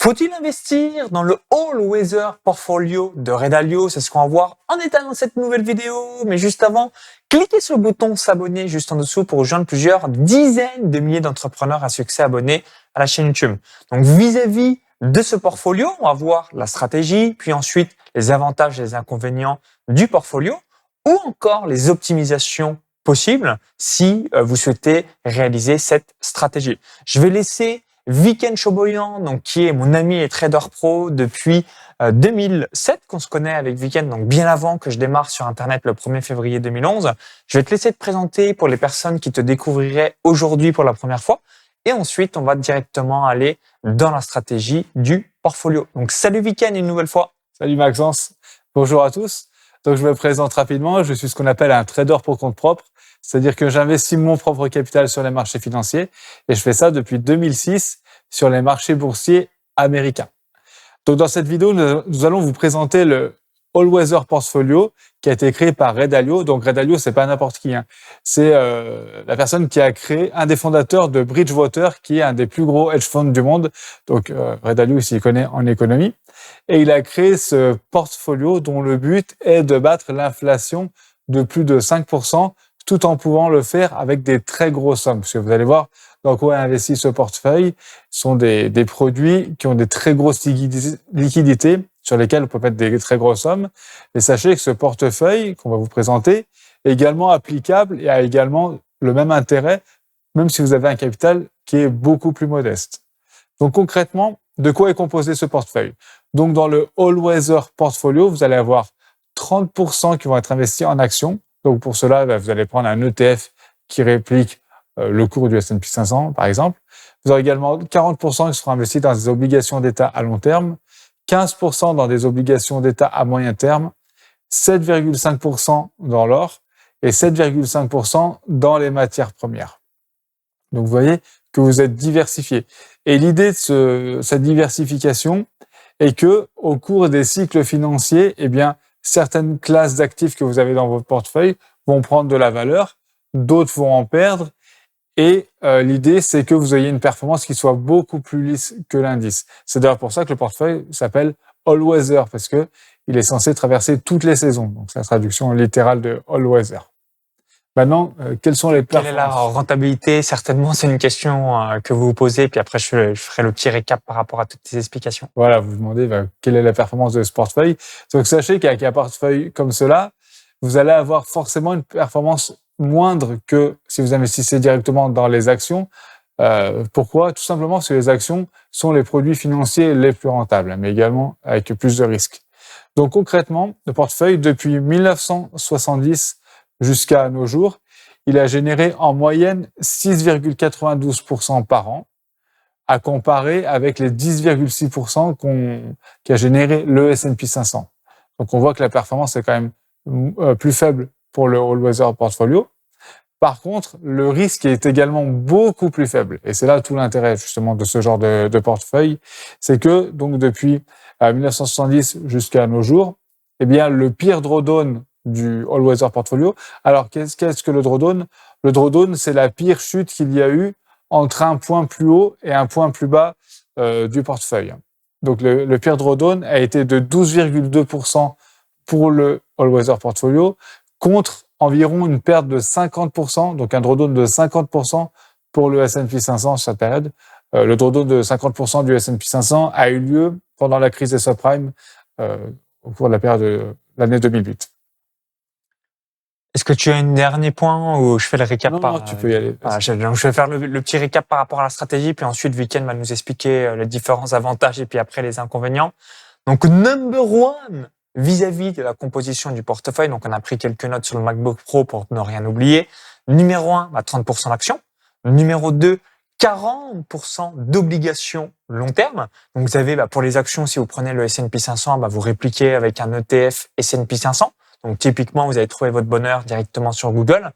Faut-il investir dans le All Weather Portfolio de Redalio? C'est ce qu'on va voir en détail dans cette nouvelle vidéo. Mais juste avant, cliquez sur le bouton s'abonner juste en dessous pour rejoindre plusieurs dizaines de milliers d'entrepreneurs à succès abonnés à la chaîne YouTube. Donc vis-à-vis de ce portfolio, on va voir la stratégie, puis ensuite les avantages et les inconvénients du portfolio ou encore les optimisations possibles si vous souhaitez réaliser cette stratégie. Je vais laisser Viken Choboyan, donc qui est mon ami et trader pro depuis 2007 qu'on se connaît avec Viken, donc bien avant que je démarre sur Internet le 1er février 2011. Je vais te laisser te présenter pour les personnes qui te découvriraient aujourd'hui pour la première fois. Et ensuite, on va directement aller dans la stratégie du portfolio. Donc, salut Viken une nouvelle fois. Salut Maxence, bonjour à tous. Donc, je me présente rapidement. Je suis ce qu'on appelle un trader pour compte propre. C'est-à-dire que j'investis mon propre capital sur les marchés financiers et je fais ça depuis 2006 sur les marchés boursiers américains. Donc, dans cette vidéo, nous allons vous présenter le All Weather Portfolio qui a été créé par Redalio. Donc, Redalio, c'est pas n'importe qui. C'est la personne qui a créé, un des fondateurs de Bridgewater, qui est un des plus gros hedge funds du monde. Donc, Redalio, il s'y connaît en économie. Et il a créé ce portfolio dont le but est de battre l'inflation de plus de 5%, tout en pouvant le faire avec des très grosses sommes. Parce que vous allez voir dans quoi investit ce portefeuille. Ce sont des produits qui ont des très grosses liquidités sur lesquelles on peut mettre des très grosses sommes. Et sachez que ce portefeuille qu'on va vous présenter est également applicable et a également le même intérêt, même si vous avez un capital qui est beaucoup plus modeste. Donc concrètement, de quoi est composé ce portefeuille? Donc dans le All Weather Portfolio, vous allez avoir 30% qui vont être investis en actions. Donc pour cela, vous allez prendre un ETF qui réplique le cours du S&P 500, par exemple. Vous aurez également 40% qui seront investis dans des obligations d'État à long terme, 15% dans des obligations d'État à moyen terme, 7,5% dans l'or et 7,5% dans les matières premières. Donc vous voyez que vous êtes diversifié. Et l'idée de cette diversification est que au cours des cycles financiers, eh bien, certaines classes d'actifs que vous avez dans votre portefeuille vont prendre de la valeur, d'autres vont en perdre. Et l'idée, c'est que vous ayez une performance qui soit beaucoup plus lisse que l'indice. C'est d'ailleurs pour ça que le portefeuille s'appelle All Weather, parce que il est censé traverser toutes les saisons. Donc, c'est la traduction littérale de All Weather. Maintenant, quelles sont les performances? Quelle est la rentabilité? Certainement, c'est une question que vous vous posez. Puis après, je ferai le petit récap par rapport à toutes ces explications. Voilà, vous vous demandez quelle est la performance de ce portefeuille. Donc, sachez qu'avec un portefeuille comme cela, vous allez avoir forcément une performance moindre que si vous investissez directement dans les actions. Pourquoi? Tout simplement parce que les actions sont les produits financiers les plus rentables, mais également avec plus de risques. Donc concrètement, le portefeuille, depuis 1970 jusqu'à nos jours, il a généré en moyenne 6,92% par an, à comparer avec les 10,6% qu'a généré le S&P 500. Donc on voit que la performance est quand même plus faible pour le All Weather Portfolio. Par contre, le risque est également beaucoup plus faible. Et c'est là tout l'intérêt justement de ce genre de portefeuille. C'est que donc depuis 1970 jusqu'à nos jours, eh bien le pire drawdown du All Weather Portfolio. Alors qu'est-ce que le drawdown? Le drawdown, c'est la pire chute qu'il y a eu entre un point plus haut et un point plus bas du portefeuille. Donc le pire drawdown a été de 12,2% pour le All Weather Portfolio, contre environ une perte de 50%, donc un drawdown de 50% pour le S&P 500 sur cette période. Le drawdown de 50% du S&P 500 a eu lieu pendant la crise des subprimes au cours de la période de l'année 2008. Est-ce que tu as un dernier point ou je fais le récap? Non, tu peux y aller. Donc je vais faire le petit récap par rapport à la stratégie, puis ensuite Viken va nous expliquer les différents avantages et puis après les inconvénients. Donc number one, vis-à-vis de la composition du portefeuille, donc on a pris quelques notes sur le MacBook Pro pour ne rien oublier. Numéro 1, 30% d'actions. Numéro 2, 40% d'obligations long terme. Donc vous avez pour les actions, si vous prenez le S&P 500, vous répliquez avec un ETF S&P 500. Donc typiquement, vous allez trouver votre bonheur directement sur Google.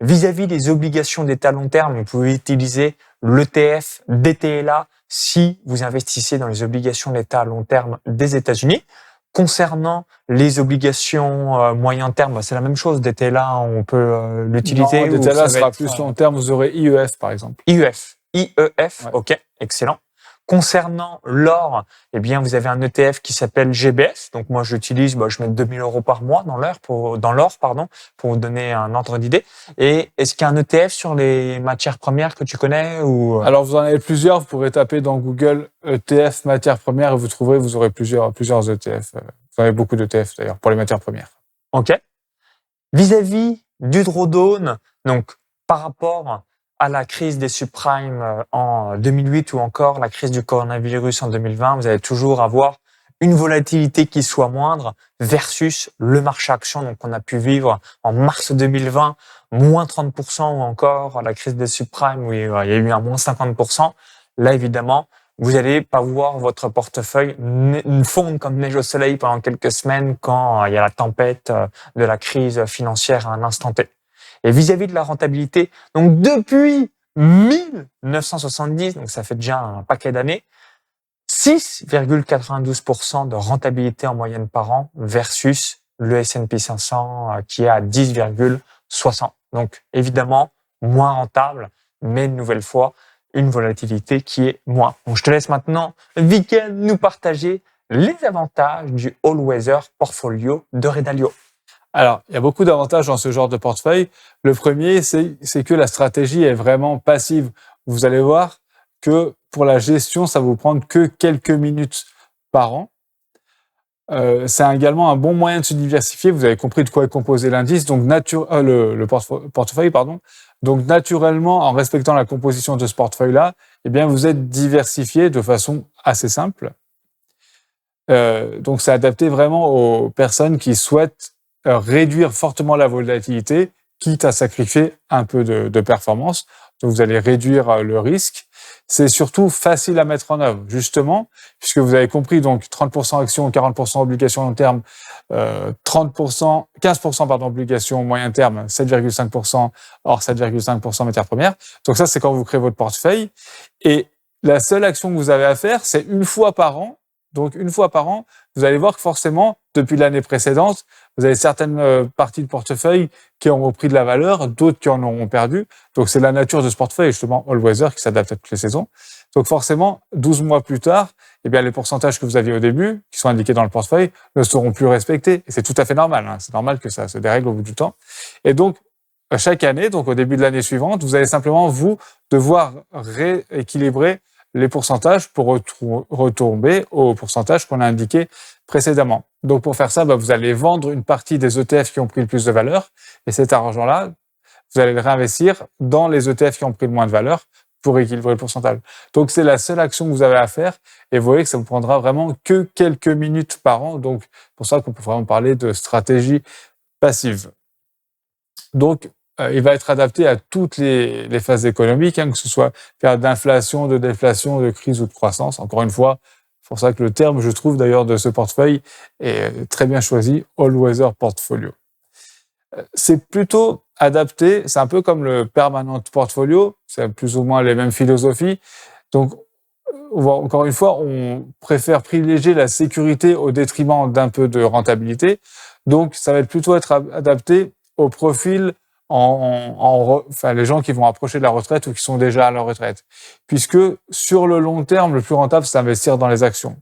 Vis-à-vis des obligations d'État long terme, vous pouvez utiliser l'ETF DTLA si vous investissez dans les obligations d'État à long terme des États-Unis. Concernant les obligations moyen terme, c'est la même chose. DTLA, on peut l'utiliser. Non, DTLA sera plus long terme. Vous aurez IEF, par exemple. IEF, ouais. OK, excellent. Concernant l'or, eh bien, vous avez un ETF qui s'appelle GBS. Donc, moi, j'utilise, je mets 2000 euros par mois dans l'or, pour vous donner un ordre d'idée. Et est-ce qu'il y a un ETF sur les matières premières que tu connais ou... Alors, vous en avez plusieurs. Vous pourrez taper dans Google ETF matières premières et vous aurez plusieurs ETF. Vous avez beaucoup d'ETF d'ailleurs pour les matières premières. OK. Vis-à-vis du drawdown, donc, par rapport à la crise des subprimes en 2008 ou encore la crise du coronavirus en 2020, vous allez toujours avoir une volatilité qui soit moindre versus le marché action donc qu'on a pu vivre en mars 2020, moins 30% ou encore la crise des subprimes où il y a eu un moins 50%. Là, évidemment, vous n'allez pas voir votre portefeuille fondre comme neige au soleil pendant quelques semaines quand il y a la tempête de la crise financière à un instant T. Et vis-à-vis de la rentabilité, donc depuis 1970, donc ça fait déjà un paquet d'années, 6,92% de rentabilité en moyenne par an versus le S&P 500 qui est à 10,60. Donc évidemment, moins rentable, mais une nouvelle fois, une volatilité qui est moins. Donc je te laisse maintenant, Viken, nous partager les avantages du All Weather Portfolio de Redalio. Alors, il y a beaucoup d'avantages dans ce genre de portefeuille. Le premier, c'est que la stratégie est vraiment passive. Vous allez voir que pour la gestion, ça va vous prendre que quelques minutes par an. C'est également un bon moyen de se diversifier. Vous avez compris de quoi est composé l'indice, donc le portefeuille, pardon. Donc naturellement, en respectant la composition de ce portefeuille-là, eh bien vous êtes diversifié de façon assez simple. Donc c'est adapté vraiment aux personnes qui souhaitent réduire fortement la volatilité, quitte à sacrifier un peu de performance. Donc, vous allez réduire le risque. C'est surtout facile à mettre en œuvre, justement, puisque vous avez compris, donc 30% actions, 40% obligations long terme, 15% obligations moyen terme, 7,5% hors 7,5% matières premières. Donc ça, c'est quand vous créez votre portefeuille. Et la seule action que vous avez à faire, c'est une fois par an. Donc, une fois par an, vous allez voir que forcément, depuis l'année précédente, vous avez certaines parties de portefeuille qui ont repris de la valeur, d'autres qui en auront perdu. Donc, c'est la nature de ce portefeuille, justement, All Weather, qui s'adapte à toutes les saisons. Donc, forcément, 12 mois plus tard, eh bien, les pourcentages que vous aviez au début, qui sont indiqués dans le portefeuille, ne seront plus respectés. Et c'est tout à fait normal. Hein. C'est normal que ça se dérègle au bout du temps. Et donc, chaque année, donc au début de l'année suivante, vous allez simplement, vous, devoir rééquilibrer les pourcentages pour retomber au pourcentage qu'on a indiqué précédemment. Donc, pour faire ça, vous allez vendre une partie des ETF qui ont pris le plus de valeur et cet argent-là, vous allez le réinvestir dans les ETF qui ont pris le moins de valeur pour équilibrer le pourcentage. Donc, c'est la seule action que vous avez à faire et vous voyez que ça vous prendra vraiment que quelques minutes par an. Donc, pour ça qu'on peut vraiment parler de stratégie passive. Donc, il va être adapté à toutes les phases économiques, que ce soit période d'inflation, de déflation, de crise ou de croissance. Encore une fois, c'est pour ça que le terme, je trouve d'ailleurs, de ce portefeuille est très bien choisi, All Weather Portfolio. C'est plutôt adapté, c'est un peu comme le Permanent Portfolio, c'est plus ou moins les mêmes philosophies. Donc, encore une fois, on préfère privilégier la sécurité au détriment d'un peu de rentabilité. Donc, ça va plutôt être adapté au profil les gens qui vont approcher de la retraite ou qui sont déjà à la retraite. Puisque sur le long terme, le plus rentable, c'est d'investir dans les actions.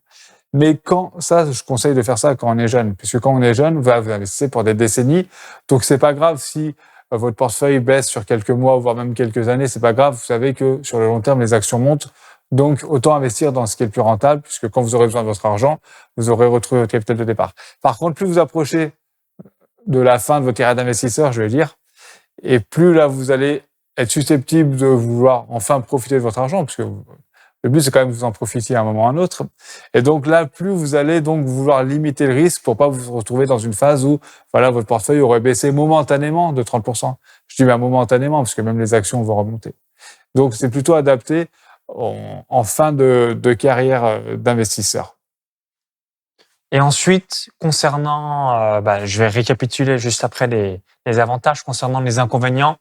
Mais je conseille de faire ça quand on est jeune. Puisque quand on est jeune, vous investissez pour des décennies. Donc, c'est pas grave si votre portefeuille baisse sur quelques mois, voire même quelques années. C'est pas grave. Vous savez que sur le long terme, les actions montent. Donc, autant investir dans ce qui est le plus rentable, puisque quand vous aurez besoin de votre argent, vous aurez retrouvé votre capital de départ. Par contre, plus vous approchez de la fin de votre carrière d'investisseur, je vais dire, et plus là, vous allez être susceptible de vouloir enfin profiter de votre argent, parce que le but, c'est quand même que vous en profitiez à un moment ou à un autre. Et donc là, plus vous allez donc vouloir limiter le risque pour pas vous retrouver dans une phase où, votre portefeuille aurait baissé momentanément de 30%. Je dis bien momentanément, parce que même les actions vont remonter. Donc, c'est plutôt adapté en fin de carrière d'investisseur. Et ensuite, concernant, je vais récapituler juste après les avantages. Concernant les inconvénients,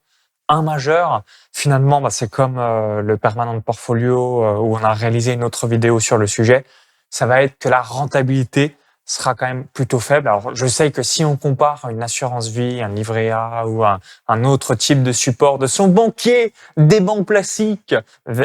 un majeur, finalement, c'est comme le Permanent Portfolio où on a réalisé une autre vidéo sur le sujet. Ça va être que la rentabilité sera quand même plutôt faible. Alors, je sais que si on compare une assurance vie, un livret A ou un autre type de support de son banquier, des banques classiques,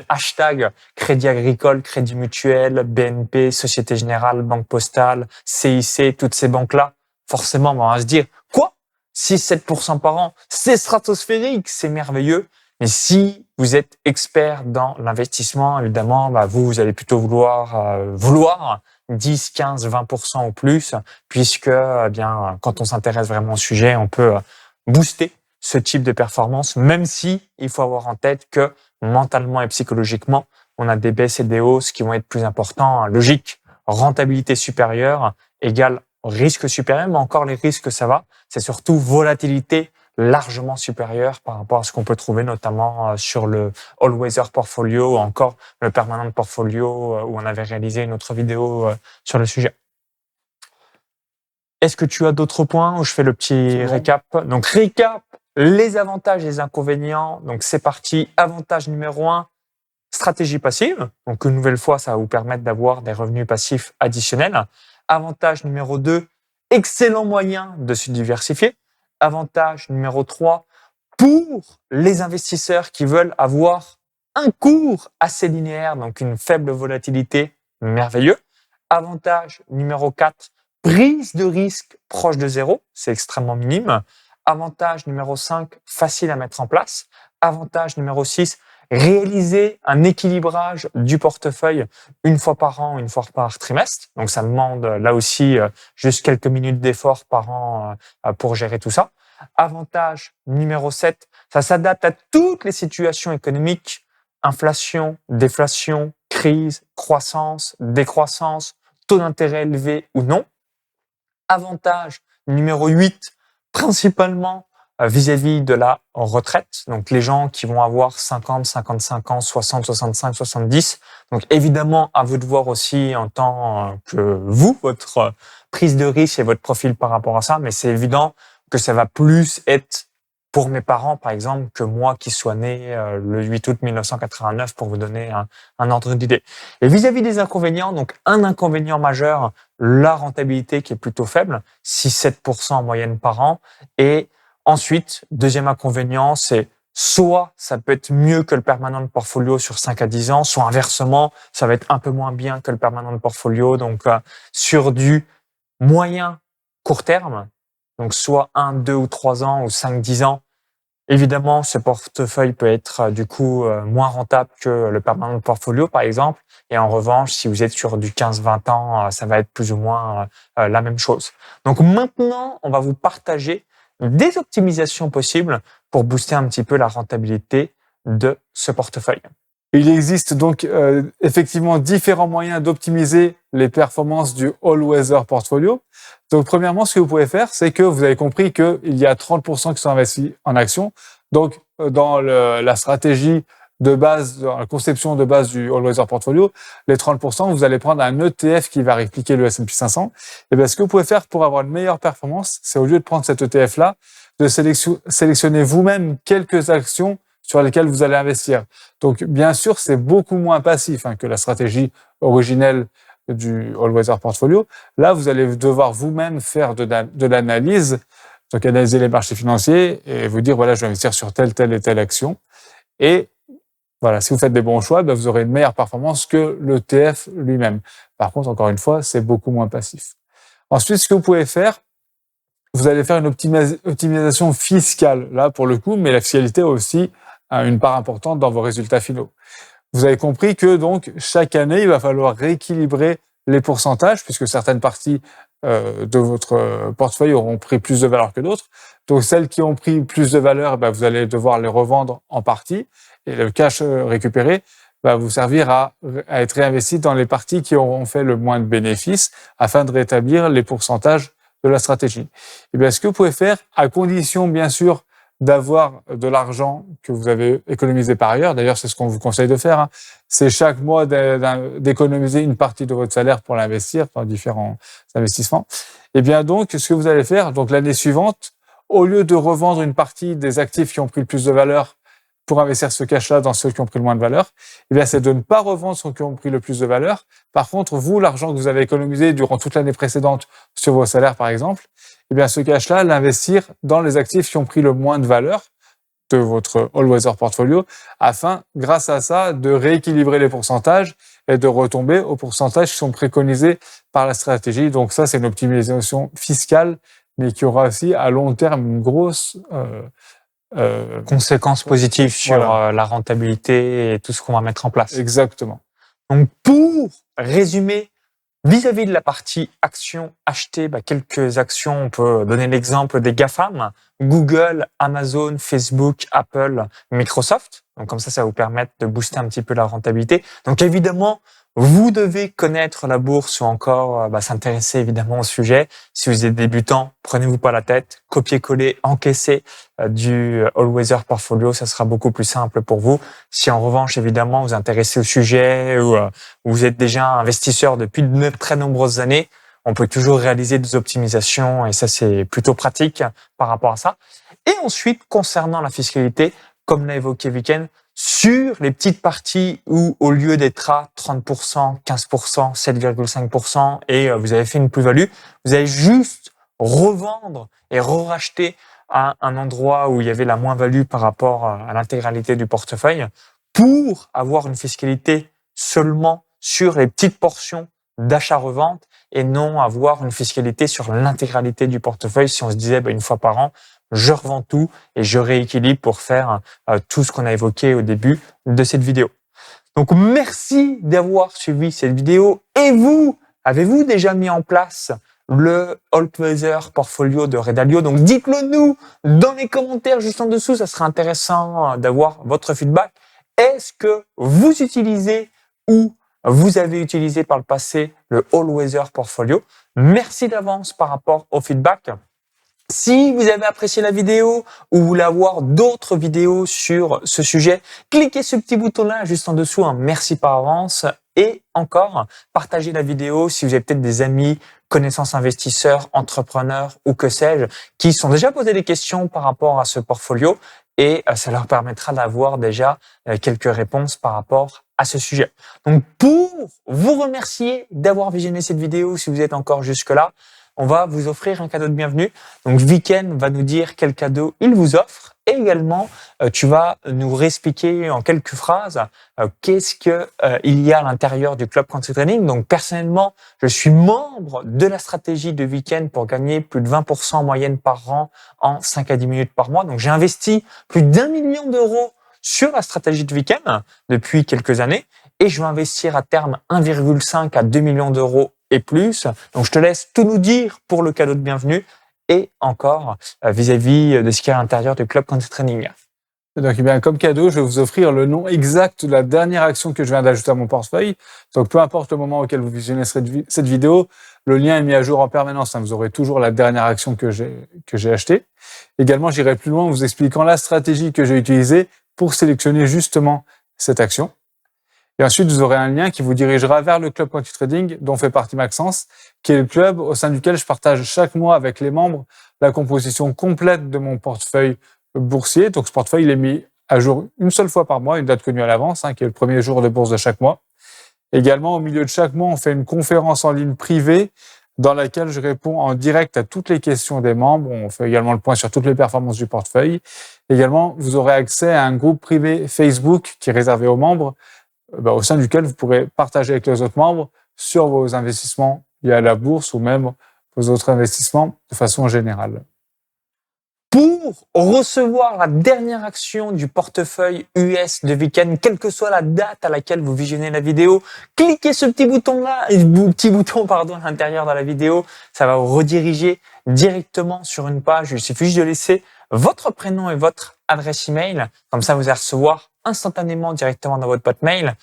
hashtag Crédit Agricole, Crédit Mutuel, BNP, Société Générale, Banque Postale, CIC, toutes ces banques-là, forcément, on va se dire, quoi? 6-7% par an, c'est stratosphérique, c'est merveilleux. Mais si vous êtes expert dans l'investissement, évidemment, vous allez plutôt vouloir 10, 15, 20% ou plus, puisque quand on s'intéresse vraiment au sujet, on peut booster ce type de performance, même si il faut avoir en tête que mentalement et psychologiquement, on a des baisses et des hausses qui vont être plus importants. Logique, rentabilité supérieure égale risque supérieur, mais encore les risques, ça va. C'est surtout volatilité largement supérieure par rapport à ce qu'on peut trouver notamment sur le All Weather Portfolio ou encore le Permanent Portfolio où on avait réalisé une autre vidéo sur le sujet. Est-ce que tu as d'autres points ou je fais le petit récap? Donc récap, les avantages et les inconvénients. Donc c'est parti. Avantage numéro 1, stratégie passive. Donc une nouvelle fois, ça va vous permettre d'avoir des revenus passifs additionnels. Avantage numéro 2, excellent moyen de se diversifier. Avantage numéro 3, pour les investisseurs qui veulent avoir un cours assez linéaire, donc une faible volatilité, merveilleux. Avantage numéro 4, prise de risque proche de zéro, c'est extrêmement minime. Avantage numéro 5, facile à mettre en place. Avantage numéro 6, réaliser un équilibrage du portefeuille une fois par an, une fois par trimestre. Donc, ça demande là aussi juste quelques minutes d'effort par an pour gérer tout ça. Avantage numéro 7, ça s'adapte à toutes les situations économiques, inflation, déflation, crise, croissance, décroissance, taux d'intérêt élevé ou non. Avantage numéro 8, principalement vis-à-vis de la retraite. Donc, les gens qui vont avoir 50, 55 ans, 60, 65, 70. Donc, évidemment, à vous de voir aussi en tant que vous, votre prise de risque et votre profil par rapport à ça. Mais c'est évident que ça va plus être pour mes parents, par exemple, que moi qui sois né le 8 août 1989, pour vous donner un ordre d'idée. Et vis-à-vis des inconvénients, donc un inconvénient majeur, la rentabilité qui est plutôt faible, 6-7% en moyenne par an. Et ensuite, deuxième inconvénient, c'est soit ça peut être mieux que le permanent portfolio sur 5 à 10 ans, soit inversement, ça va être un peu moins bien que le permanent portfolio. Donc, sur du moyen court terme, donc soit 1, 2 ou 3 ans ou 5, 10 ans, évidemment, ce portefeuille peut être du coup moins rentable que le permanent portfolio, par exemple. Et en revanche, si vous êtes sur du 15-20 ans, ça va être plus ou moins la même chose. Donc maintenant, on va vous partager des optimisations possibles pour booster un petit peu la rentabilité de ce portefeuille. Il existe donc effectivement différents moyens d'optimiser les performances du All Weather Portfolio. Donc premièrement, ce que vous pouvez faire, c'est que vous avez compris qu'il y a 30% qui sont investis en actions. Donc dans la stratégie de base, dans la conception de base du All Weather Portfolio, les 30%, vous allez prendre un ETF qui va répliquer le S&P 500. Et bien ce que vous pouvez faire pour avoir une meilleure performance, c'est au lieu de prendre cet ETF-là, de sélectionner vous-même quelques actions sur lesquelles vous allez investir. Donc, bien sûr, c'est beaucoup moins passif que la stratégie originelle du All Weather Portfolio. Là, vous allez devoir vous-même faire de l'analyse, donc analyser les marchés financiers et vous dire, voilà, je vais investir sur telle et telle action. Et voilà, si vous faites des bons choix, vous aurez une meilleure performance que l'ETF lui-même. Par contre, encore une fois, c'est beaucoup moins passif. Ensuite, ce que vous pouvez faire, vous allez faire une optimisation fiscale, là, pour le coup, mais la fiscalité aussi une part importante dans vos résultats finaux. Vous avez compris que donc chaque année, il va falloir rééquilibrer les pourcentages puisque certaines parties de votre portefeuille auront pris plus de valeur que d'autres. Donc celles qui ont pris plus de valeur, vous allez devoir les revendre en partie et le cash récupéré va vous servir à être réinvesti dans les parties qui auront fait le moins de bénéfices afin de rétablir les pourcentages de la stratégie. Et bien, ce que vous pouvez faire, à condition bien sûr d'avoir de l'argent que vous avez économisé par ailleurs. D'ailleurs, c'est ce qu'on vous conseille de faire. C'est chaque mois d'économiser une partie de votre salaire pour l'investir dans différents investissements. Et bien donc, ce que vous allez faire, donc l'année suivante, au lieu de revendre une partie des actifs qui ont pris le plus de valeur pour investir ce cash-là dans ceux qui ont pris le moins de valeur, eh bien, c'est de ne pas revendre ceux qui ont pris le plus de valeur. Par contre, vous, l'argent que vous avez économisé durant toute l'année précédente sur vos salaires, par exemple, eh bien, ce cash-là, l'investir dans les actifs qui ont pris le moins de valeur de votre all-weather portfolio afin, grâce à ça, de rééquilibrer les pourcentages et de retomber aux pourcentages qui sont préconisés par la stratégie. Donc ça, c'est une optimisation fiscale, mais qui aura aussi à long terme une grosse conséquences positives sur voilà. la rentabilité et tout ce qu'on va mettre en place. Exactement. Donc, pour résumer, vis-à-vis de la partie actions achetées, quelques actions, on peut donner l'exemple des GAFAM, Google, Amazon, Facebook, Apple, Microsoft. Donc, comme ça va vous permettre de booster un petit peu la rentabilité. Donc, évidemment, vous devez connaître la bourse ou encore s'intéresser évidemment au sujet. Si vous êtes débutant, prenez-vous pas la tête, copier-coller, encaisser du all-weather portfolio, ça sera beaucoup plus simple pour vous. Si en revanche, évidemment, vous vous intéressez au sujet ou vous êtes déjà investisseur depuis de très nombreuses années, on peut toujours réaliser des optimisations et ça, c'est plutôt pratique par rapport à ça. Et ensuite, concernant la fiscalité, comme l'a évoqué Viken, sur les petites parties où, au lieu d'être à 30%, 15%, 7,5% et vous avez fait une plus-value, vous allez juste revendre et re-racheter à un endroit où il y avait la moins-value par rapport à l'intégralité du portefeuille pour avoir une fiscalité seulement sur les petites portions d'achat-revente et non avoir une fiscalité sur l'intégralité du portefeuille si on se disait une fois par an, je revends tout et je rééquilibre pour faire tout ce qu'on a évoqué au début de cette vidéo. Donc, merci d'avoir suivi cette vidéo. Et vous, avez-vous déjà mis en place le all-weather portfolio de Redalio? Donc, dites-le nous dans les commentaires juste en dessous. Ça serait intéressant d'avoir votre feedback. Est-ce que vous utilisez ou vous avez utilisé par le passé le all-weather portfolio? Merci d'avance par rapport au feedback. Si vous avez apprécié la vidéo ou vous voulez avoir d'autres vidéos sur ce sujet, cliquez sur ce petit bouton-là juste en dessous, merci par avance. Et encore, partagez la vidéo si vous avez peut-être des amis, connaissances investisseurs, entrepreneurs ou que sais-je, qui sont déjà posé des questions par rapport à ce portfolio et ça leur permettra d'avoir déjà quelques réponses par rapport à ce sujet. Donc, pour vous remercier d'avoir visionné cette vidéo, si vous êtes encore jusque-là, on va vous offrir un cadeau de bienvenue. Donc, Viken va nous dire quel cadeau il vous offre. Et également, tu vas nous réexpliquer en quelques phrases qu'est-ce que il y a à l'intérieur du Club Quantitative Trading. Donc, personnellement, je suis membre de la stratégie de Viken pour gagner plus de 20% en moyenne par an en 5 à 10 minutes par mois. Donc, j'ai investi plus d'1 million d'euros sur la stratégie de Viken depuis quelques années. Et je vais investir à terme 1,5 à 2 millions d'euros et plus. Donc, je te laisse tout nous dire pour le cadeau de bienvenue et encore vis-à-vis de ce qu'il y a à l'intérieur du Club Quantitative Trading. Donc, eh bien, comme cadeau, je vais vous offrir le nom exact de la dernière action que je viens d'ajouter à mon portefeuille. Donc, peu importe le moment auquel vous visionnez cette vidéo, le lien est mis à jour en permanence. Vous aurez toujours la dernière action que j'ai achetée. Également, j'irai plus loin en vous expliquant la stratégie que j'ai utilisée pour sélectionner justement cette action. Et ensuite, vous aurez un lien qui vous dirigera vers le Club Quantitative Trading, dont fait partie Maxence, qui est le club au sein duquel je partage chaque mois avec les membres la composition complète de mon portefeuille boursier. Donc, ce portefeuille, il est mis à jour une seule fois par mois, une date connue à l'avance, qui est le premier jour de bourse de chaque mois. Également, au milieu de chaque mois, on fait une conférence en ligne privée dans laquelle je réponds en direct à toutes les questions des membres. On fait également le point sur toutes les performances du portefeuille. Également, vous aurez accès à un groupe privé Facebook qui est réservé aux membres, au sein duquel vous pourrez partager avec les autres membres sur vos investissements liés à la bourse ou même vos autres investissements de façon générale. Pour recevoir la dernière action du portefeuille US de Viken, quelle que soit la date à laquelle vous visionnez la vidéo, cliquez ce petit bouton-là, à l'intérieur de la vidéo. Ça va vous rediriger directement sur une page. Il suffit juste de laisser votre prénom et votre adresse email. Comme ça, vous allez recevoir instantanément directement dans votre boîte mail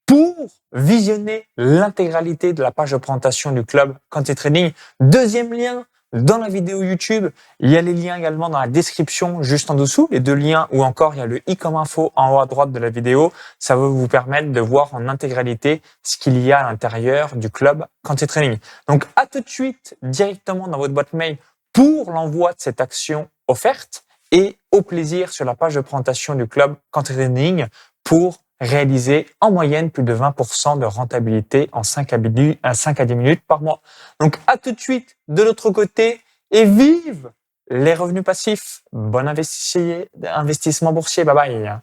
pour visionner l'intégralité de la page de présentation du Club Quantitative Trading. Deuxième lien dans la vidéo YouTube. Il y a les liens également dans la description juste en dessous. Les deux liens ou encore il y a le i comme info en haut à droite de la vidéo. Ça va vous permettre de voir en intégralité ce qu'il y a à l'intérieur du Club Quantitative Trading. Donc, à tout de suite directement dans votre boîte mail pour l'envoi de cette action offerte. et au plaisir sur la page de présentation du club Country Trading pour réaliser en moyenne plus de 20% de rentabilité en 5 à 10 minutes par mois. Donc à tout de suite de l'autre côté et vive les revenus passifs. Bon investissement boursier. Bye bye.